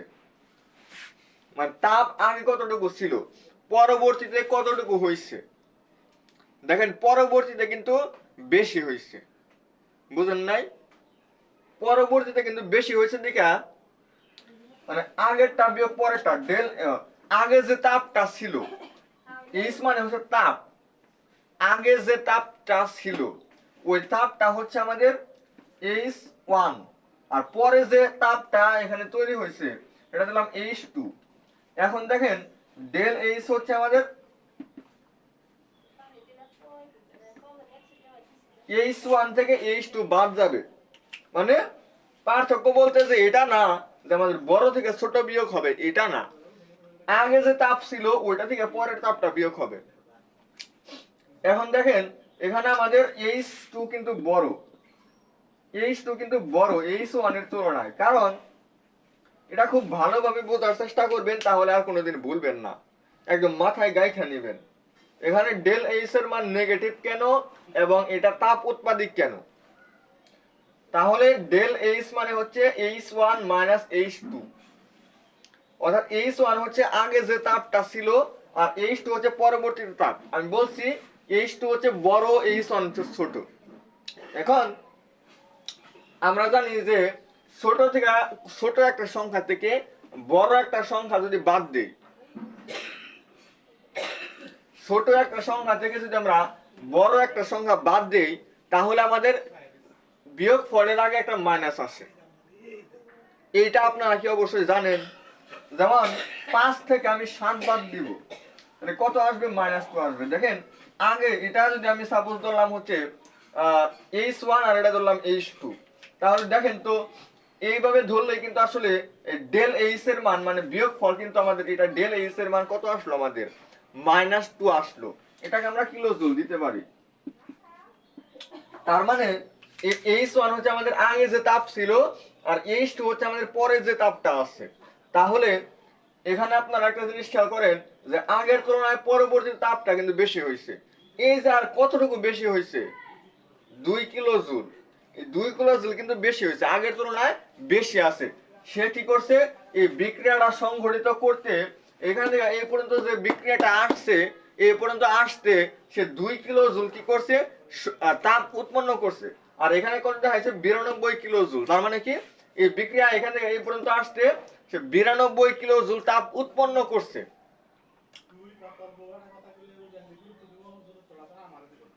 মানে তাপ আগে কতটুকু ছিল পরবর্তীতে কতটুকু হয়েছে। দেখেন পরবর্তীতে কিন্তু বেশি হয়েছে, বুঝেন নাই? পরবর্তীতে কিন্তু বেশি হয়েছে দেখা মানে আগেরটা বিয়োগ পরেরটা ডেল, আগে যে তাপটা ছিল, এইচ মানে হচ্ছে তাপ, আগে যে তাপটা ছিল ওই তাপটা হচ্ছে আমাদের H1, আর পরে যে তাপটা এখানে তৈরি হয়েছে এটা দিলাম H2। এখন দেখেন ডেল এইচ হচ্ছে আমাদের H1 থেকে H2 বাদ যাবে, মানে পার্থক্য বলতে যে এটা না যে আমাদের বড় থেকে ছোট বিয়োগ হবে, এটা না, আগে যে তাপ ছিল ওইটা থেকে পরের তাপটা বিয়োগ হবে। এখন দেখেন এখানে আমাদের H2 কিন্তু বড়, H2 কিন্তু বড় H1 এর তুলনায়, কারণ এটা খুব ভালোভাবে বোঝার চেষ্টা করবেন, তাহলে আর কোনোদিন ভুলবেন না, একদম মাথায় গাইখা নেবেন। এখানে ডেল এইচ এর মান নেগেটিভ কেন এবং এটা তাপ উৎপাদিত কেন, তাহলে ডেল এইচ মানে হচ্ছে H1 মাইনাস H2, অর্থাৎ H1 হচ্ছে আগে যে তাপটা ছিল আর H2 হচ্ছে পরবর্তী তাপ। আমি বলছি H2 হচ্ছে বড়, H1 হচ্ছে ছোট। এখন আমরা জানি যে ছোট একটা সংখ্যা থেকে বড় একটা সংখ্যা যদি বাদ দেই, ছোট একটা সংখ্যা থেকে যদি আমরা বড় একটা সংখ্যা বাদ দেই তাহলে আমাদের বিয়োগ ফলের আগে একটা মাইনাস আসে, এইটা আপনারা কি অবশ্যই জানেন। যেমন 5 থেকে আমি 7 বাদ দিব তাহলে কত আসবে, -2 আসবে। দেখেন আগে এটা যদি আমি সাপোজ ধরলাম হচ্ছে H1 আর এটা ধরলাম H2, তাহলে দেখেন তো এইভাবে ধরলে কিন্তু আসলে ডেল এইচ এর মান মানে বিয়োগ ফল কিন্তু আমাদের এটা ডেল এইচ এর মান কত আসলো, আমাদের -2 আসলো। এটাকে আমরা কিলো জুল দিতে পারি। তার মানে H1 হচ্ছে আমাদের আগে যে তাপ ছিল আর H2 হচ্ছে আমাদের পরে যে তাপটা আছে। তাহলে এখানে আপনারা একটা জিনিস খেয়াল করেন যে আগের তুলনায় পরবর্তী তাপটা কিন্তু বেশি হয়েছে। এই যে আর কতটুকু বেশি হয়েছে, 2 কিলো জুল, এই 2 কিলো জুল কিন্তু বেশি হয়েছে, আগের তুলনায় বেশি আছে। সে কি করছে, এই বিক্রিয়াটা সংঘটিত করতে এখান থেকে এই পর্যন্ত যে বিক্রিয়াটা আসছে এই পর্যন্ত আসতে সে 2 কিলো জুল কি করছে, তাপ উৎপন্ন করছে। আর এখানে কোনটা হয়েছে 92 কিলো জুল, তার মানে কি এই বিক্রিয়া এখান থেকে এই পর্যন্ত আসতে সে 92 কিলো জুল তাপ উৎপন্ন করছে।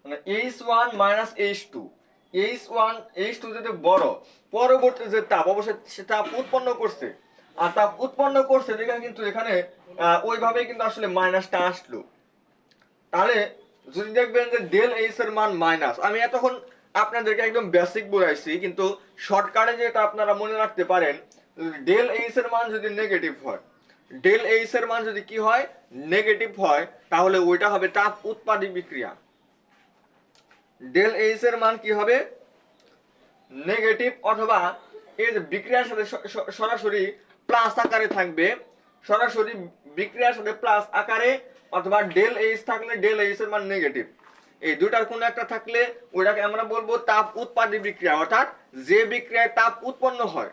মানে H1 মাইনাস H2, H2 যদি বড়, পরবর্তী যে তাপ অবশ্যই সে তাপ উৎপন্ন করছে, আর তাপ উৎপন্ন করছে দেখে কিন্তু এখানে ওইভাবেই কিন্তু আসলে মাইনাসটা আসলো। তাহলে যদি দেখবেন যে ডেল এইচ এর মান মাইনাস, আমি এতক্ষণ আপনাদেরকে একদম বেসিক বোঝাইছি, কিন্তু শর্টকাটে যেটা আপনারা মনে রাখতে পারেন, ডেল এইচ এর মান যদি নেগেটিভ হয়, ডেল এইচ এর মান যদি কি হয়, নেগেটিভ হয়, তাহলে ওইটা হবে তাপ উৎপাদী বিক্রিয়া। ডেল এইচ এর মান কি হবে, নেগেটিভ, অথবা এই যে বিক্রিয়ার সাথে সরাসরি প্লাস আকারে থাকবে, সরাসরি বিক্রিয়ার সাথে প্লাস আকারে, অথবা ডেল এইচ থাকলে ডেল এইচ এর মান নেগেটিভ, এই দুটার কোনো একটা থাকলে ওইটাকে আমরা বলবো তাপ উৎপাদী বিক্রিয়া, অর্থাৎ যে বিক্রিয়ায় তাপ উৎপন্ন হয়।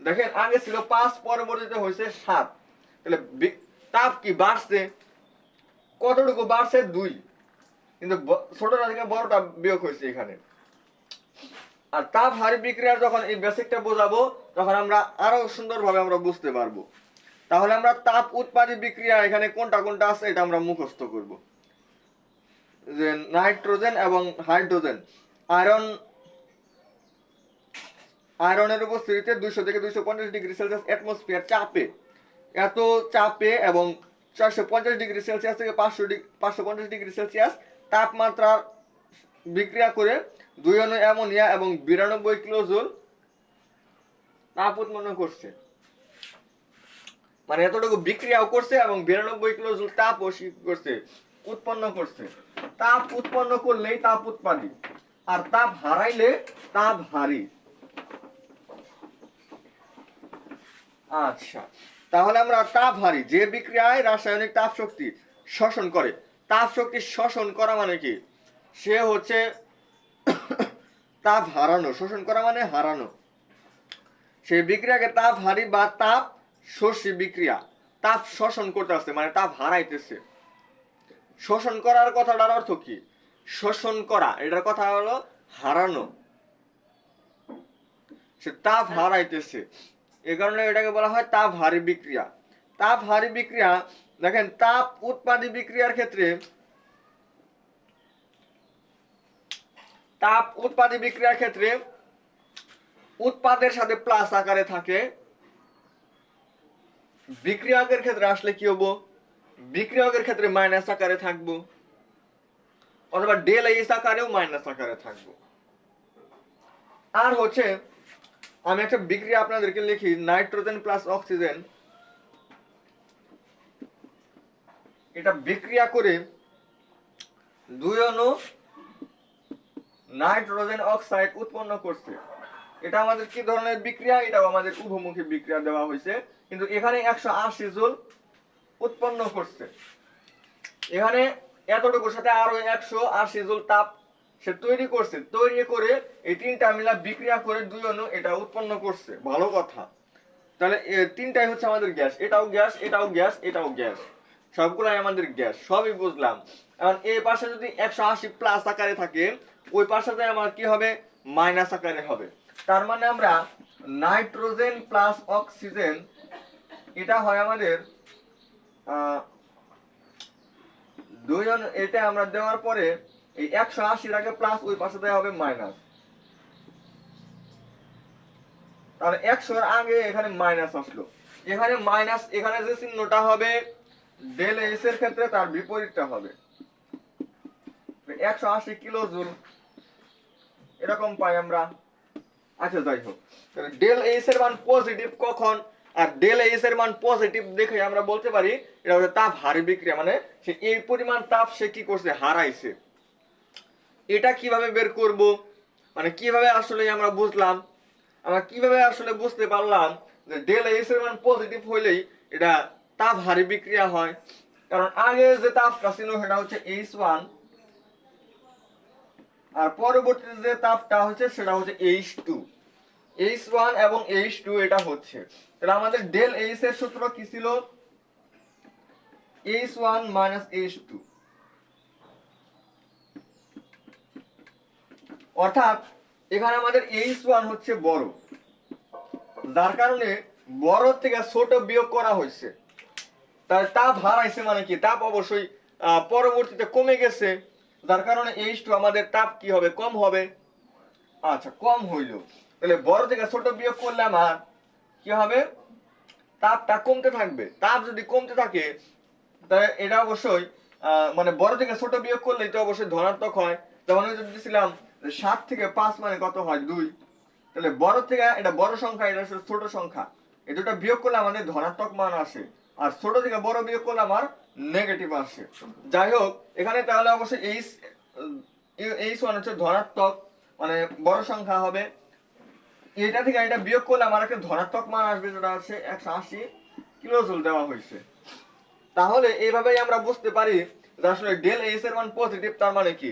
দেখেন আগে ছিল 5, পরবর্তীতে হয়েছে 7, তাহলে তাপ কি বাড়ছে, কতটুকু বাড়ছে, 2, কিন্তু ছোটটা থেকে বড়টা বিয়োগ হয়েছে এখানে। আর তাপ হারি বিক্রিয়ার যখন এই বেসিকটা বোঝাবো তখন আমরা আরো সুন্দরভাবে আমরা বুঝতে পারবো। তাহলে আমরা তাপ উৎপাদী বিক্রিয়া এখানে কোনটা কোনটা আছে এটা আমরা মুখস্থ করব। যে নাইট্রোজেন এবং হাইড্রোজেন, আয়রনের উপস্থিতিতে 200 থেকে 250 ডিগ্রি সেলসিয়াস অ্যাটমসফিয়ার চাপে, এত চাপে এবং 450 ডিগ্রি সেলসিয়াস থেকে 550 ডিগ্রি সেলসিয়াস তাপমাত্রা বিক্রিয়া করে 2 অণু অ্যামোনিয়া এবং 92 কিলো জুল তাপ উৎপন্ন করছে। মানে এতটুকু বিক্রিয়াও করছে এবং 92 কিলো জুল তাপও করছে, উৎপন্ন করছে। তাপ উৎপন্ন করলেই তাপ উৎপাদী, আর তাপ হারাইলে তাপ হারি। আচ্ছা, তাহলে আমরা তাপ হারি যে বিক্রিয়ায় রাসায়নিক তাপ শক্তি শোষণ করে তাপ শক্তি শোষণ করা মানে কি, সে হচ্ছে তাপ হারানো, শোষণ করা মানে হারানো। সেই বিক্রিয়াকে তাপ হারি বা তাপ শোষী বিক্রিয়া, তাপ শোষণ করতে আসছে মানে তাপ হারাইতেছে। শোষণ করার কথাটার অর্থ কি, শোষণ করা এটার কথা হলো হারানো, সে তাপ হারাইতেছে, এই কারণে এটাকে বলা হয় তাপ হারি বিক্রিয়া। তাপ হারি বিক্রিয়া, দেখেন তাপ উৎপাদী বিক্রিয়ার ক্ষেত্রে, তাপ উৎপাদী বিক্রিয়ার ক্ষেত্রে উৎপাদের সাথে প্লাস আকারে থাকে, বিক্রিয়কের ক্ষেত্রে আসলে কি হবো, বিক্রিয়কের ক্ষেত্রে মাইনাস আকারে থাকবো, অথবা ডেল এইচ আকারেও মাইনাস আকারে থাকবো। আর হচ্ছে আমি একটা বিক্রিয়া আপনাদেরকে লিখি, নাইট্রোজেন প্লাস অক্সিজেন, এটা বিক্রিয়া করে 2 অণু নাইট্রোজেন অক্সাইড উৎপন্ন করছে। এটা আমাদের কি ধরনের বিক্রিয়া, এটাও আমাদের উভমুখী বিক্রিয়া দেওয়া হয়েছে, কিন্তু এখানে 180 জুল উৎপন্ন করছে, এখানে এতটুকুর সাথে আরো 180 জুল তাপ সে তৈরি করছে, তৈরি করে এই তিনটা মিলা বিক্রিয়া করে 2 অণু এটা উৎপন্ন করছে। ভালো কথা, তাহলে তিনটাই হচ্ছে আমাদের গ্যাস, এটাও গ্যাস, এটাও গ্যাস, এটাও গ্যাস, সবগুলাই আমাদের গ্যাস, সবই বুঝলাম। এখন এই পাশে যদি 180 প্লাস আকারে থাকে, ওই পাশে আমার কি হবে, মাইনাস আকারে হবে। তার মানে আমরা নাইট্রোজেন প্লাস অক্সিজেন, এটা হয় আমাদের 2 অণু, এটা আমরা দেওয়ার পরে এই 180 আগে প্লাস, ওই পাশে হবে মাইনাস, তাহলে 100 এর আগে এখানে মাইনাস আসলো, এখানে মাইনাস, এখানে যে চিহ্নটা হবে ডেল এইচ এর ক্ষেত্রে তার বিপরীতটা হবে 180 কিলো জুল, এরকম পাই আমরা। আচ্ছা যাই হোক, ডেল এইচ এর মান পজিটিভ কখন, আর ডেল এইচ এর মান পজিটিভ দেখে আমরা বলতে পারি এটা হচ্ছে তাপ হারি বিক্রিয়া, মানে সে এই পরিমাণ তাপ সে কি করছে, হারাইছে। এটা কিভাবে বের করব, মানে কিভাবে আসলে আমরা বুঝলাম, আমরা কিভাবে আসলে বুঝতে পারলাম যে ডেল এইচ এর মান পজিটিভ হইলেই এটা তাপ হারি বিক্রিয়া হয়, কারণ আগে যে তাপটা ছিল সেটা হচ্ছে H1, আর পরবর্তীতে যে তাপটা হচ্ছে সেটা হচ্ছে H2, H1 এবং H2 এটা হচ্ছে। তাহলে আমাদের ডেল এইচ এর সূত্র কি ছিল, H1 H2, অর্থাৎ এখানে আমাদের H1 হচ্ছে বড়, যার কারণে বড় থেকে ছোট বিয়োগ করা হয়েছে, তার তাপ হারাইছে মানে কি, তাপ অবশ্যই পরবর্তীতে কমে গেছে, যার কারণে H2 আমাদের তাপ কি হবে, কম হবে। আচ্ছা কম হইল, তাহলে বড় থেকে ছোট বিয়োগ করলে আমার কি হবে, তাপটা কমতে থাকবে। তাপ যদি কমতে থাকে তাহলে এটা অবশ্যই মানে বড় থেকে ছোট বিয়োগ করলে তো অবশ্যই ধনাত্মক হয়। যেমন আমি যদি দিছিলাম 7 থেকে 5 মানে কত হয়, 2, তাহলে বড় থেকে এটা বড় সংখ্যা, এটা ছোট সংখ্যা, এই দুটো বিয়োগ করলে আমাদের ধনাত্মক মান আসে, আর ছোট থেকে বড় বিয়োগ করলে আমার নেগেটিভ আসে। যাই হোক, এখানে তাহলে অবশ্যই H1 হচ্ছে ধনাত্মক, মানে বড় সংখ্যা হবে, এটা থেকে এটা বিয়োগ করলে আমার একটা ধনাত্মক মান আসবে, যেটা হচ্ছে 180 কিলোজুল দেওয়া হয়েছে। তাহলে এইভাবেই আমরা বুঝতে পারি যে আসলে ডেল এইচ এর মান পজিটিভ, তার মানে কি,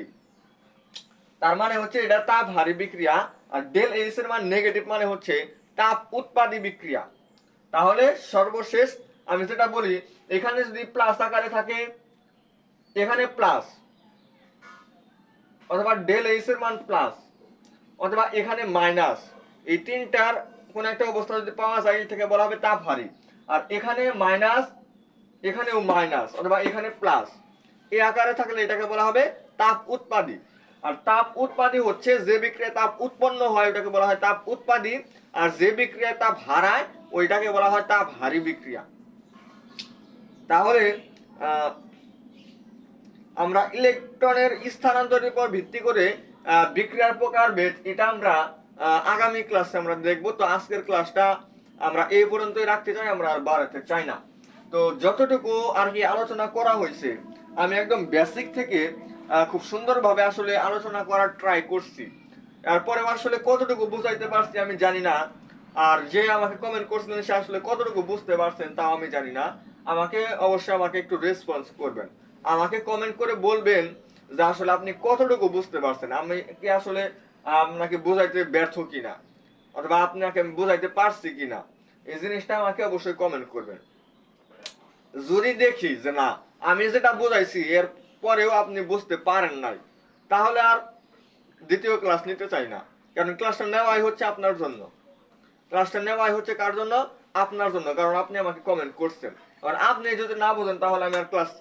তার মানে হচ্ছে এটা তাপ হারি বিক্রিয়া, আর ডেল এইচ এর মান নেগেটিভ মানে হচ্ছে তাপ উৎপাদী বিক্রিয়া। তাহলে সর্বশেষ আমি যেটা বলি, এখানে যদি প্লাস আকারে থাকে, এখানে প্লাস, অথবা ডেল এইচ এর মান প্লাস, অথবা এখানে মাইনাস, এই তিনটার কোন একটা অবস্থা যদি পাওয়া যায় থেকে বলা হবে তাপ হারি। আর এখানে মাইনাস, এখানেও মাইনাস, অথবা এখানে প্লাস, এই আকারে থাকলে এটাকে বলা হবে তাপ উৎপাদী। আর তাপ উৎপাদী হচ্ছে যে বিক্রিয়ায় তাপ উৎপন্ন হয় ওটাকে বলা হয় তাপ উৎপাদী, আর যে বিক্রিয়ায় তাপ হারায় ওইটাকে বলা হয় তাপ হারি বিক্রিয়া। তাহলে আমরা ইলেকট্রনের স্থানান্তরের উপর ভিত্তি করে বিক্রিয়ার প্রকারভেদ, এটা আমরা আগামী ক্লাসে আমরা দেখব। তো আজকের ক্লাসটা আমরা এই পর্যন্তই রাখতে চাই, আমরা আর বাড়াতে চাই না। তো যতটুকু আর কি আলোচনা করা হয়েছে, আমি একদম বেসিক থেকে খুব সুন্দরভাবে আসলে আলোচনা করার ট্রাই করছি। তারপরে আসলে কতটুকু বুঝাইতে পারছি আমি জানি না, আর যে আমাকে কমেন্ট করছিলেন সে আসলে কতটুকু বুঝতে পারছেন তাও আমি জানি না। আমাকে অবশ্যই একটু রেসপন্স করবেন। আমাকে কমেন্ট করে বলবেন যে আসলে আপনি কতটুকু বুঝতে পারছেন, আমি কি আসলে আপনাকে বোঝাইতে ব্যর্থ কিনা, অথবা আপনাকে আমি বোঝাইতে পারছি কিনা। এই জিনিসটা আমাকে অবশ্যই কমেন্ট করবেন। যদি দেখি যে না, আমি যেটা বোঝাইছি এর পরেও আপনি বুঝতে পারেন নাই, তাহলে আর দ্বিতীয় ক্লাস নিতে চাই না। কারণ ক্লাসটা নেওয়াই হচ্ছে আপনার জন্য। ক্লাসটা নেওয়াই হচ্ছে কার জন্য? আপনার জন্য, কারণ আপনি আমাকে কমেন্ট করছেন। আর আপনি যদি না বোঝেন তাহলে আমি আর ক্লাস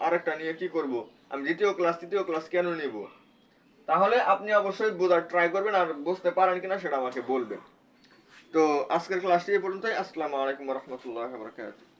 আরেকটা নিয়ে কি করব? আমি দ্বিতীয় ক্লাস তৃতীয় ক্লাস কেন নিব? তাহলে আপনি অবশ্যই বোঝার ট্রাই করবেন, আর বুঝতে পারেন কিনা সেটা আমাকে বলবেন। তো আজকের ক্লাসটি এই পর্যন্তই। আসসালামু আলাইকুম ওয়া রাহমাতুল্লাহি ওয়া বারাকাতুহু।